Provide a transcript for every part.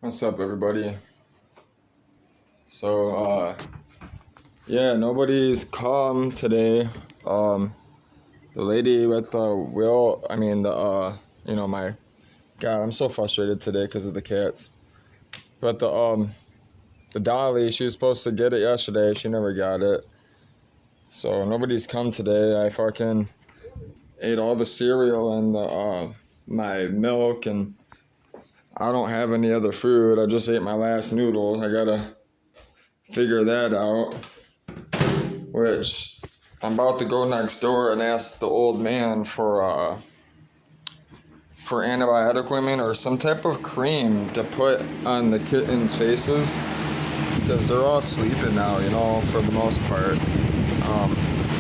What's up, everybody? So, yeah, nobody's come today. The lady with the wheel, my, God, I'm so frustrated today because of the cats. But the dolly, she was supposed to get it yesterday. She never got it. So nobody's come today. I fucking ate all the cereal and my milk, and I don't have any other food. I just ate my last noodle. I gotta figure that out. Which I'm about to go next door and ask the old man for antibiotic ointment or some type of cream to put on the kittens' faces, because they're all sleeping now, for the most part.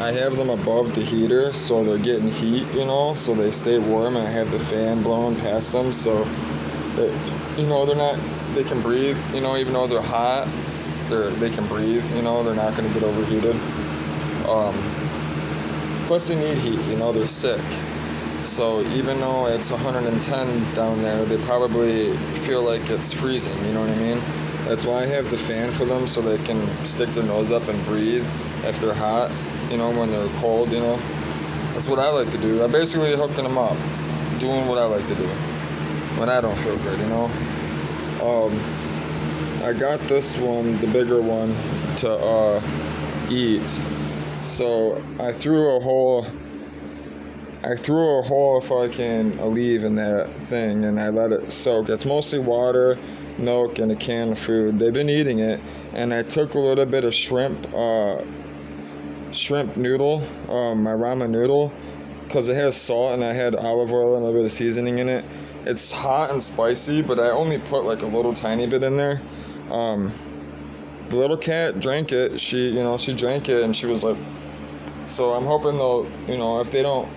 I have them above the heater, so they're getting heat, so they stay warm, and I have the fan blowing past them, so they can breathe, even though they're hot, they can breathe, they're not going to get overheated. Plus they need heat, they're sick. So even though it's 110 down there, they probably feel like it's freezing, you know what I mean? That's why I have the fan for them, so they can stick their nose up and breathe if they're hot, when they're cold, That's what I like to do. I'm basically hooking them up, doing what I like to do when I don't feel good, I got this one, the bigger one, to eat. So I threw a whole fucking Aleve in that thing, and I let it soak. It's mostly water, milk, and a can of food. They've been eating it, and I took a little bit of shrimp noodle, my ramen noodle, because it has salt, and I had olive oil and a little bit of seasoning in it. It's hot and spicy, but I only put like a little tiny bit in there. The little cat drank it. She drank it, and she was like, so I'm hoping they'll, if they don't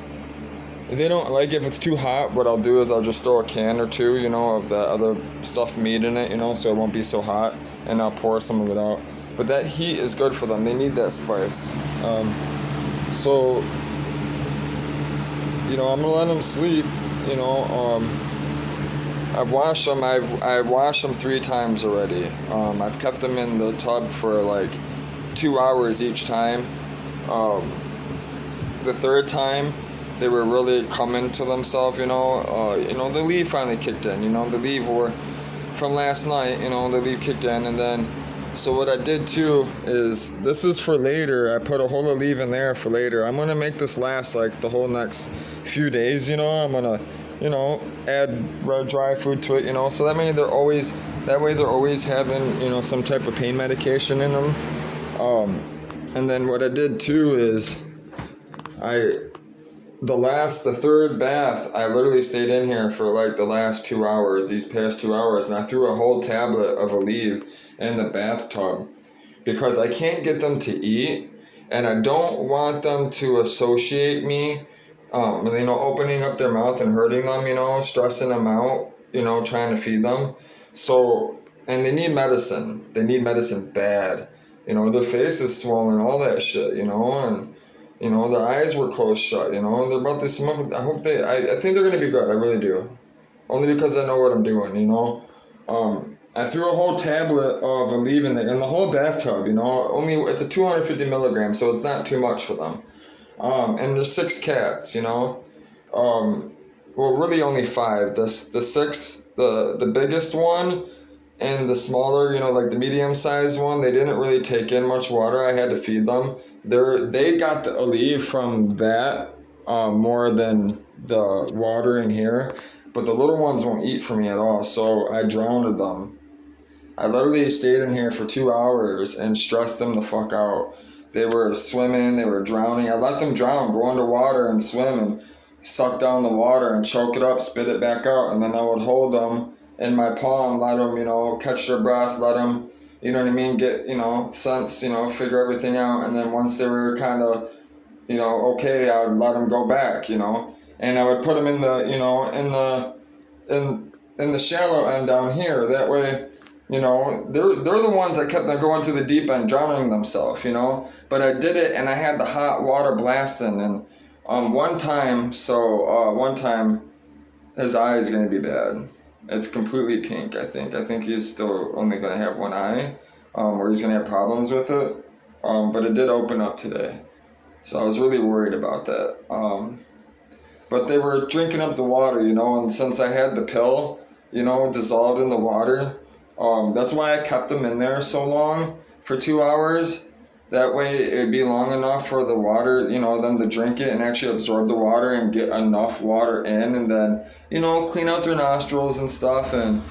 like, if it's too hot, what I'll do is I'll just throw a can or two, of the other stuffed meat in it, so it won't be so hot, and I'll pour some of it out. But that heat is good for them. They need that spice. So, I'm gonna let them sleep, I've washed them. I've washed them 3 times already. I've kept them in the tub for like 2 hours each time. The third time, they were really coming to themselves. The leave finally kicked in. The leave were from last night. The leave kicked in, and then. So what I did too is, this is for later. I put a whole Aleve in there for later. I'm gonna make this last like the whole next few days. I'm gonna. Add dry food to it, so that way they're always having, some type of pain medication in them. And then what I did too is, the third bath, I literally stayed in here for like the last 2 hours, these past 2 hours, and I threw a whole tablet of Aleve in the bathtub, because I can't get them to eat, and I don't want them to associate me opening up their mouth and hurting them, stressing them out, trying to feed them. So, and they need medicine. They need medicine bad. Their face is swollen, all that shit, and, their eyes were closed shut, they're about to smoke. I think they're going to be good. I really do. Only because I know what I'm doing, I threw a whole tablet of Aleve in the whole bathtub, it's a 250 milligrams, so it's not too much for them. And there's 6 cats, well, really only 5. The 6, the biggest one, and the smaller, like the medium-sized one, they didn't really take in much water. I had to feed them. They got the Aleve from that more than the water in here, but the little ones won't eat for me at all, so I drowned them. I literally stayed in here for 2 hours and stressed them the fuck out. They were swimming, they were drowning. I let them drown, go underwater and swim and suck down the water and choke it up, spit it back out. And then I would hold them in my palm, let them, catch their breath, let them, get, sense, figure everything out. And then once they were kind of, okay, I would let them go back, And I would put them in the, in the shallow end down here. That way, they're the ones that kept them going to the deep end, drowning themselves, But I did it, and I had the hot water blasting, and one time, his eye is going to be bad. It's completely pink, I think. I think he's still only going to have one eye, or he's going to have problems with it. But it did open up today. So I was really worried about that. But they were drinking up the water, and since I had the pill, dissolved in the water, that's why I kept them in there so long, for 2 hours. That way it'd be long enough for the water, them to drink it and actually absorb the water and get enough water in, and then, clean out their nostrils and stuff, and,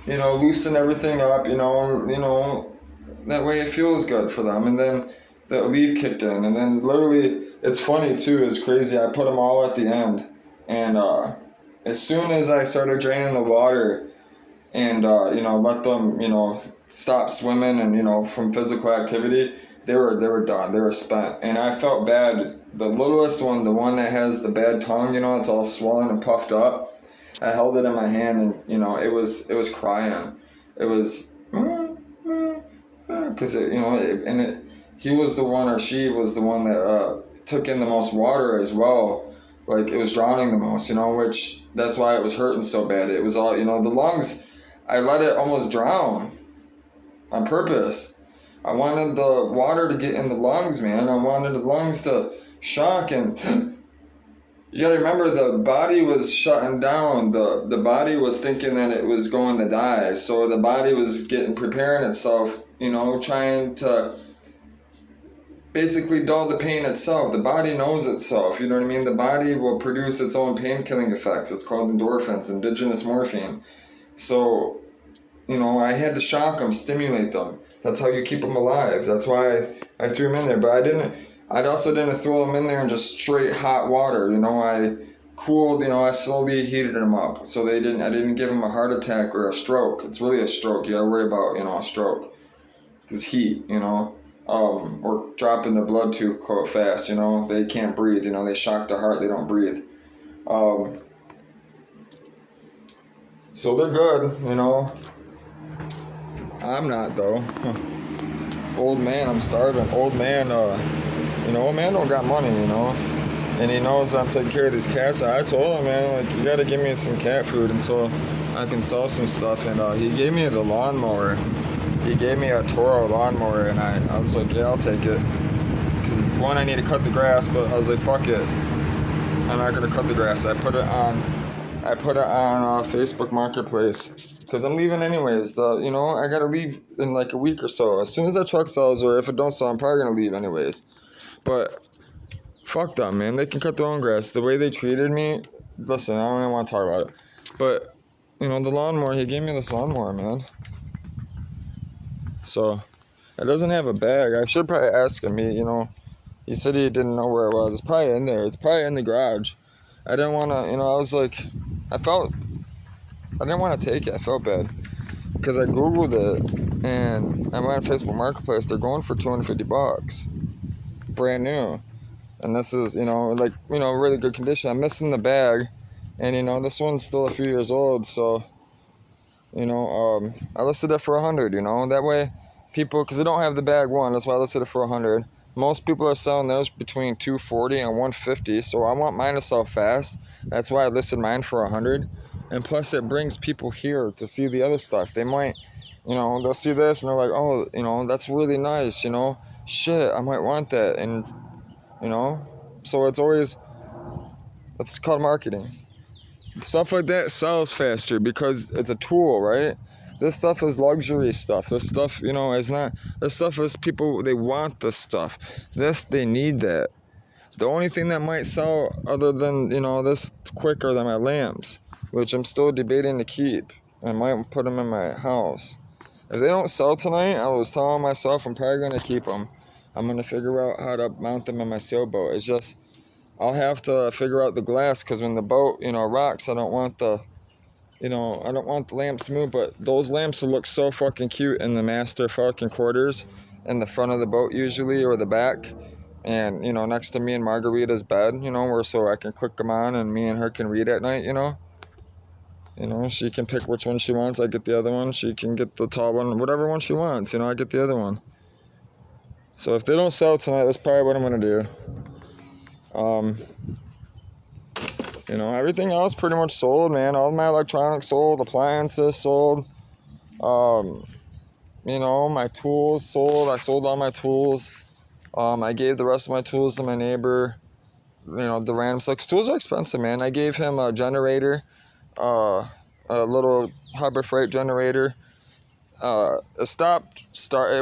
loosen everything up, that way it feels good for them. And then the Aleve kicked in, and then literally, it's funny too, it's crazy, I put them all at the end, and as soon as I started draining the water and, let them, stop swimming and, from physical activity, they were done. They were spent. And I felt bad. The littlest one, the one that has the bad tongue, it's all swollen and puffed up. I held it in my hand, and it was crying. It was because he was the one, or she was the one that took in the most water as well. Like, it was drowning the most, which that's why it was hurting so bad. It was all, the lungs. I let it almost drown on purpose. I wanted the water to get in the lungs, man. I wanted the lungs to shock, and you gotta remember, the body was shutting down. The body was thinking that it was going to die. So the body was preparing itself, trying to basically dull the pain itself. The body knows itself, you know what I mean? The body will produce its own pain-killing effects. It's called endorphins, endogenous morphine. So, I had to shock them, stimulate them. That's how you keep them alive. That's why I threw them in there. But I also didn't throw them in there in just straight hot water. I cooled, I slowly heated them up. So I didn't give them a heart attack or a stroke. It's really a stroke. You gotta worry about, a stroke. It's heat, or dropping the blood too fast, They can't breathe, they shock the heart, they don't breathe. So they're good, I'm not, though. Old man, I'm starving. Old man, old man don't got money, and he knows I'm taking care of these cats. I told him, man, like, you gotta give me some cat food until I can sell some stuff. And he gave me the lawnmower. He gave me a Toro lawnmower, and I was like, yeah, I'll take it. Because, one, I need to cut the grass, but I was like, fuck it. I'm not gonna cut the grass. I put it on Facebook Marketplace. Because I'm leaving anyways. I gotta leave in like a week or so. As soon as that truck sells, or if it don't sell, I'm probably gonna leave anyways. But fuck them, man. They can cut their own grass. The way they treated me, listen, I don't even want to talk about it. But, the lawnmower, he gave me this lawnmower, man. So, it doesn't have a bag. I should probably ask him. He said he didn't know where it was. It's probably in there. It's probably in the garage. I didn't want to, I was like, I didn't want to take it. I felt bad. Because I Googled it, and I went on Facebook Marketplace. They're going for $250. Brand new. And this is, really good condition. I'm missing the bag. And, this one's still a few years old. So, I listed it for $100, That way, people, because they don't have the bag one. That's why I listed it for $100. Most people are selling those between $240 and $150. So I want mine to sell fast. That's why I listed mine for $100. And plus, it brings people here to see the other stuff. They might, they'll see this and they're like, oh, that's really nice, shit, I might want that. And, so it's called marketing. Stuff like that sells faster because it's a tool, right? This stuff is luxury stuff. This stuff, is not, this stuff is people, they want this stuff. They need that. The only thing that might sell other than, this quicker than my lamps, which I'm still debating to keep. I might put them in my house. If they don't sell tonight, I was telling myself I'm probably going to keep them. I'm going to figure out how to mount them in my sailboat. It's just, I'll have to figure out the glass, because when the boat, rocks, I don't want the lamps to move, but those lamps will look so fucking cute in the master fucking quarters, in the front of the boat usually, or the back. And, next to me and Margarita's bed, where so I can click them on and me and her can read at night, she can pick which one she wants. I get the other one. She can get the tall one. Whatever one she wants, I get the other one. So if they don't sell tonight, that's probably what I'm going to do. You know, everything else pretty much sold, man. All my electronics sold, appliances sold. You know, my tools sold. I sold all my tools. I gave the rest of my tools to my neighbor. You know, the random stuff. 'Cause tools are expensive, man. I gave him a generator, a little Harbor Freight generator. It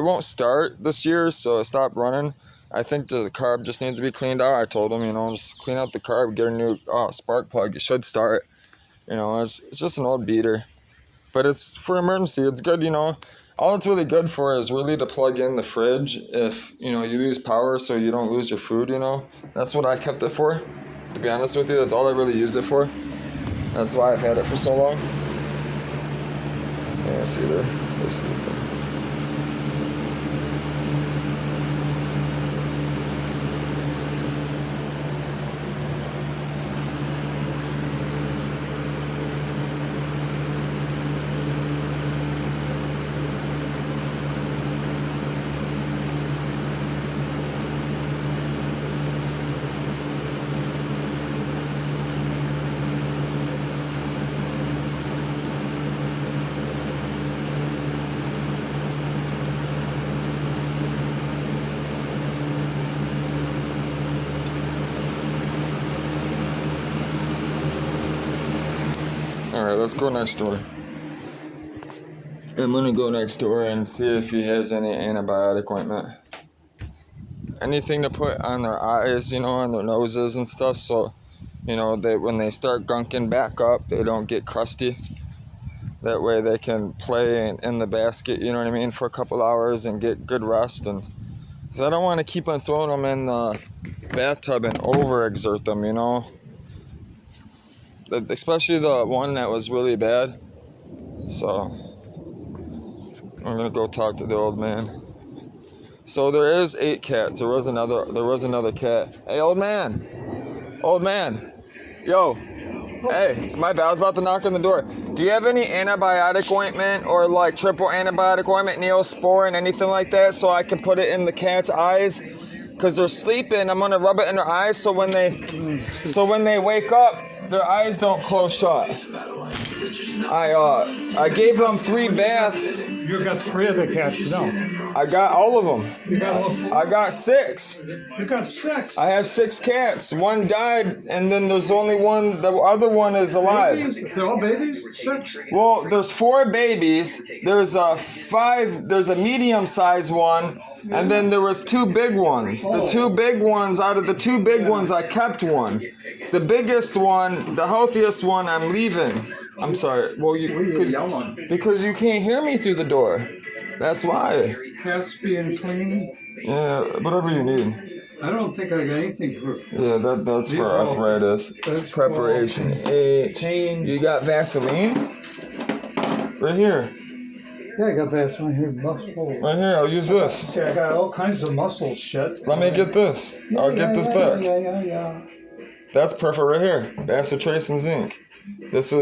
won't start this year, so it stopped running. I think the carb just needs to be cleaned out. I told him, you know, just clean out the carb, get a new spark plug. It should start. You know, it's just an old beater. But it's for emergency. It's good, you know. All it's really good for is really to plug in the fridge if, you know, you lose power so you don't lose your food, you know. That's what I kept it for. To be honest with you, that's all I really used it for. That's why I've had it for so long. Yeah, see, they're sleeping. Alright, let's go next door. I'm gonna go next door and see if he has any antibiotic ointment. Anything to put on their eyes, you know, on their noses and stuff, so, you know, that when they start gunking back up, they don't get crusty. That way they can play in the basket, you know what I mean, for a couple hours and get good rest. And because I don't want to keep on throwing them in the bathtub and overexert them, you know. Especially the one that was really bad. So I'm gonna go talk to the old man. So there is 8 cats. There was another cat. Hey, old man, yo, hey, it's my bad. I was about to knock on the door. Do you have any antibiotic ointment or like triple antibiotic ointment, Neosporin, anything like that, so I can put it in the cat's eyes? Because they're sleeping, I'm gonna rub it in their eyes so when they wake up, their eyes don't close shut. I gave them 3 baths. You got 3 of the cats now. I got all of them. You got all 4? I got 6. You got 6. I have 6 cats. 1 died, and then there's only one. The other one is alive. Babies? They're all babies? 6? Well, there's 4 babies. There's a 5. There's a medium-sized one. And then there was 2 big ones. The 2 big ones, out of the 2 big ones, I kept one. The biggest one, the healthiest one, I'm leaving. I'm sorry. Well, because you can't hear me through the door. That's why. Cats being clean? Yeah, whatever you need. I don't think I got anything for... Yeah, that's for arthritis. Preparation. You got Vaseline? Right here. Yeah, I got Vaseline here. Muscle. Right here, I'll use this. See, I got all kinds of muscle shit. Let me get this. I'll get this back. Yeah. That's perfect right here. Bacitracin and zinc. This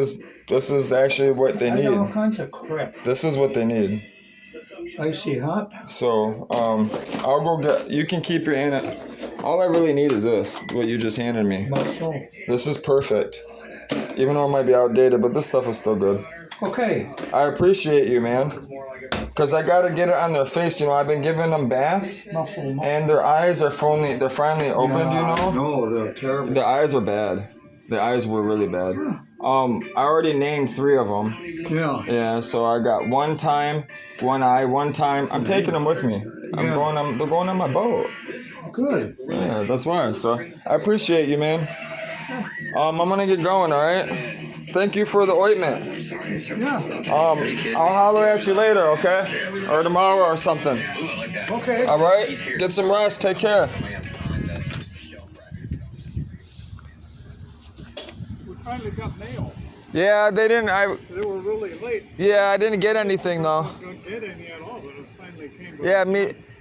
is actually what they need. I got all kinds of crap. This is what they need. Icy hot. So, I'll go get. You can keep your hand. All I really need is this. What you just handed me. Muscle. This is perfect. Even though it might be outdated, but this stuff is still good. Okay. I appreciate you, man. Because I gotta get it on their face. You know, I've been giving them baths, and their eyes are finally opened. You know. No, they're terrible. The eyes are bad. The eyes were really bad. I already named 3 of them. Yeah. Yeah. So I got 1 time, 1 eye, 1 time. I'm taking them with me. They're going on my boat. Good. Yeah, that's why. So I appreciate you, man. I'm gonna get going. All right. Thank you for the ointment. Yeah. I'll holler at you later, okay? Or tomorrow or something. Okay. All right. Get some rest. Take care. We finally got mail. Yeah, they didn't. They were really late. Yeah, I didn't get anything though. Don't get any at all, but it finally came. Yeah,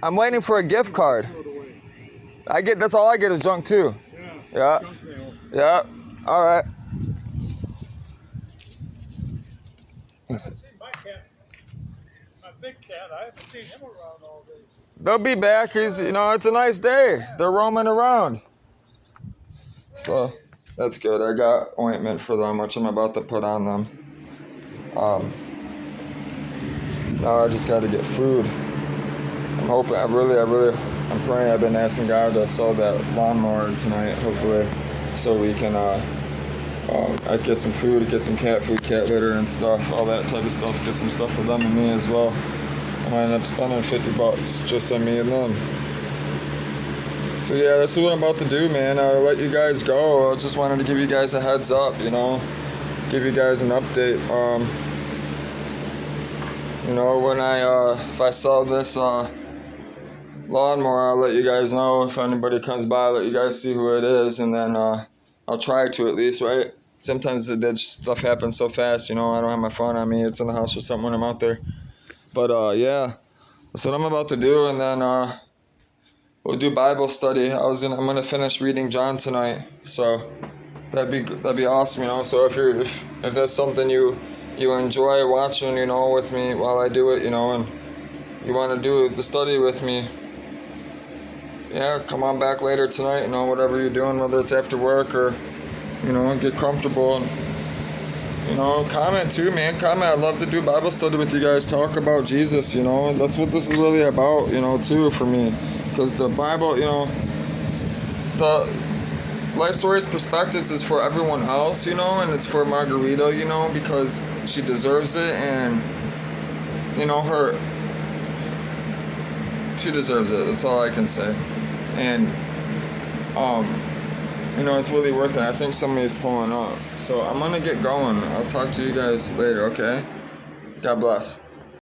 I'm waiting for a gift card. That's all I get is junk too. Yeah. Yeah. Yeah. All right. I haven't seen my cat, my big cat. I haven't seen him around all day. They'll be back. It's a nice day. They're roaming around. So, That's good. I got ointment for them, which I'm about to put on them. Now I just got to get food. I'm hoping, I'm praying. I've been asking God to sell that lawnmower tonight, hopefully, so we can, I get some food, get some cat food, cat litter and stuff, all that type of stuff, get some stuff for them and me as well. I might end up spending $50 just on me and them. So yeah, that's what I'm about to do, man. I'll let you guys go. I just wanted to give you guys a heads up, you know, give you guys an update. You know, when if I sell this lawnmower, I'll let you guys know. If anybody comes by, I'll let you guys see who it is, and then I'll try to at least, right? Sometimes that stuff happens so fast, you know, I don't have my phone on me. It's in the house or something when I'm out there. But yeah, that's what I'm about to do, and then we'll do Bible study. I'm gonna finish reading John tonight, so that'd be awesome, you know. So if that's something you enjoy watching, you know, with me while I do it, you know, and you want to do the study with me, yeah, come on back later tonight, you know, whatever you're doing, whether it's after work or, you know, get comfortable and, you know, comment too, man. Comment. I'd love to do Bible study with you guys, talk about Jesus, you know, and that's what this is really about, you know, too, for me. Because the Bible, you know, the Life Stories Perspectives is for everyone else, you know, and it's for Margarita, you know, because she deserves it, and, you know, she deserves it. That's all I can say. And, you know, it's really worth it. I think somebody's pulling up. So I'm going to get going. I'll talk to you guys later, okay? God bless.